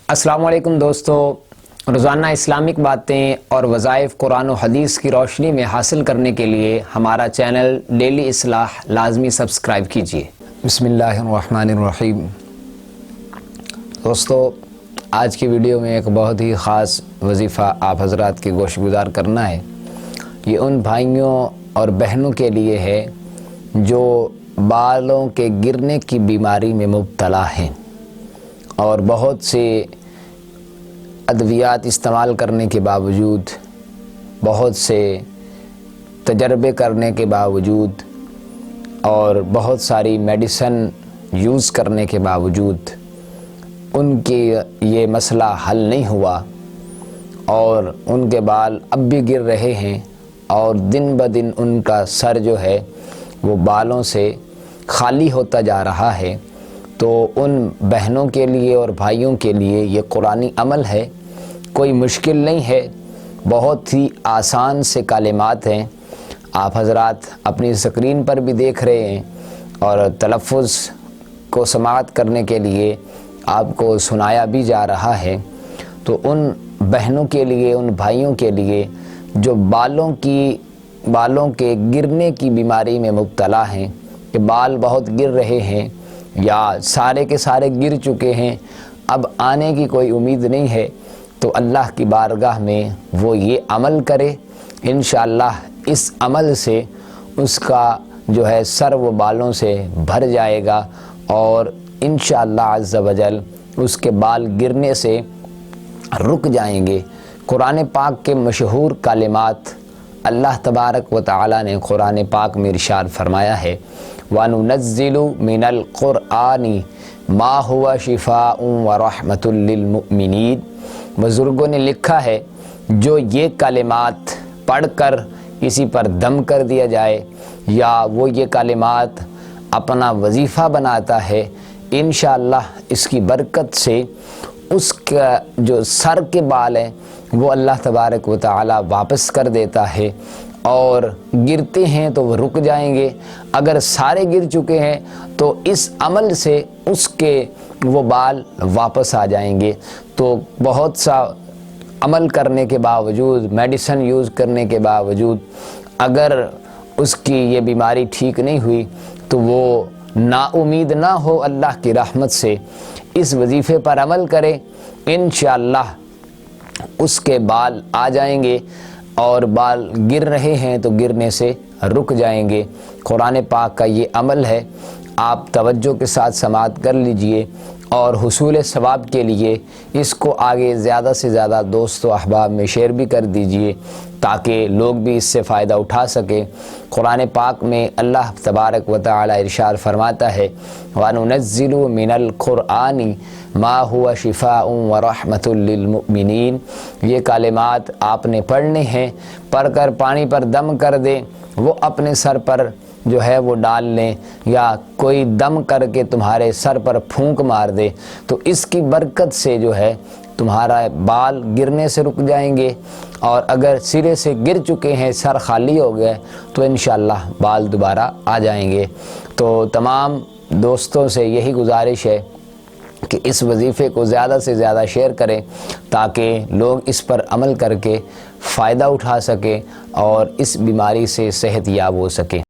السلام علیکم دوستو، روزانہ اسلامک باتیں اور وظائف قرآن و حدیث کی روشنی میں حاصل کرنے کے لیے ہمارا چینل ڈیلی اصلاح لازمی سبسکرائب کیجیے۔ بسم اللہ الرحمن الرحیم۔ دوستو، آج کی ویڈیو میں ایک بہت ہی خاص وظیفہ آپ حضرات کی گوش گزار کرنا ہے۔ یہ ان بھائیوں اور بہنوں کے لیے ہے جو بالوں کے گرنے کی بیماری میں مبتلا ہیں اور بہت سے ادویات استعمال کرنے کے باوجود، بہت سے تجربے کرنے کے باوجود اور بہت ساری میڈیسن یوز کرنے کے باوجود ان کی یہ مسئلہ حل نہیں ہوا اور ان کے بال اب بھی گر رہے ہیں اور دن بدن ان کا سر جو ہے وہ بالوں سے خالی ہوتا جا رہا ہے۔ تو ان بہنوں کے لیے اور بھائیوں کے لیے یہ قرآنی عمل ہے، کوئی مشکل نہیں ہے، بہت ہی آسان سے کلمات ہیں۔ آپ حضرات اپنی اسکرین پر بھی دیکھ رہے ہیں اور تلفظ کو سماعت کرنے کے لیے آپ کو سنایا بھی جا رہا ہے۔ تو ان بہنوں کے لیے، ان بھائیوں کے لیے جو بالوں کے گرنے کی بیماری میں مبتلا ہیں، کہ بال بہت گر رہے ہیں یا سارے کے سارے گر چکے ہیں، اب آنے کی کوئی امید نہیں ہے، تو اللہ کی بارگاہ میں وہ یہ عمل کرے۔ انشاءاللہ اس عمل سے اس کا جو ہے سر و بالوں سے بھر جائے گا اور انشاءاللہ عز و جل اس کے بال گرنے سے رک جائیں گے۔ قرآن پاک کے مشہور کلمات اللہ تبارک و تعالی نے قرآن پاک میں ارشاد فرمایا ہے، وَنُنَزِّلُ مِنَ الْقُرْآنِ مَا هُوَ شِفَاءٌ وَرَحْمَةٌ لِّلْمُؤْمِنِينَ۔ بزرگوں نے لکھا ہے جو یہ کلمات پڑھ کر کسی پر دم کر دیا جائے یا وہ یہ کلمات اپنا وظیفہ بناتا ہے، انشاءاللہ اس کی برکت سے اس کا جو سر کے بال ہیں وہ اللہ تبارک و تعالی واپس کر دیتا ہے، اور گرتے ہیں تو وہ رک جائیں گے۔ اگر سارے گر چکے ہیں تو اس عمل سے اس کے وہ بال واپس آ جائیں گے۔ تو بہت سا عمل کرنے کے باوجود، میڈیسن یوز کرنے کے باوجود اگر اس کی یہ بیماری ٹھیک نہیں ہوئی تو وہ نا امید نہ ہو اللہ کی رحمت سے، اس وظیفے پر عمل کرے، انشاءاللہ اس کے بال آ جائیں گے اور بال گر رہے ہیں تو گرنے سے رک جائیں گے۔ قرآن پاک کا یہ عمل ہے، آپ توجہ کے ساتھ سماعت کر لیجئے اور حصول ثواب کے لیے اس کو آگے زیادہ سے زیادہ دوست و احباب میں شیئر بھی کر دیجئے تاکہ لوگ بھی اس سے فائدہ اٹھا سکیں۔ قرآن پاک میں اللہ تبارک و تعالی ارشاد فرماتا ہے، وَنُنَزِّلُ مِنَ الْقُرْآنِ مَا هُوَ شِفَاءٌ وَرَحْمَةٌ لِّلْمُؤْمِنِينَ۔ یہ کلمات آپ نے پڑھنے ہیں، پڑھ کر پانی پر دم کر دیں، وہ اپنے سر پر جو ہے وہ ڈال لیں یا کوئی دم کر کے تمہارے سر پر پھونک مار دے، تو اس کی برکت سے جو ہے تمہارا بال گرنے سے رک جائیں گے، اور اگر سرے سے گر چکے ہیں، سر خالی ہو گئے، تو انشاءاللہ بال دوبارہ آ جائیں گے۔ تو تمام دوستوں سے یہی گزارش ہے کہ اس وظیفے کو زیادہ سے زیادہ شیئر کریں تاکہ لوگ اس پر عمل کر کے فائدہ اٹھا سکیں اور اس بیماری سے صحت یاب ہو سکیں۔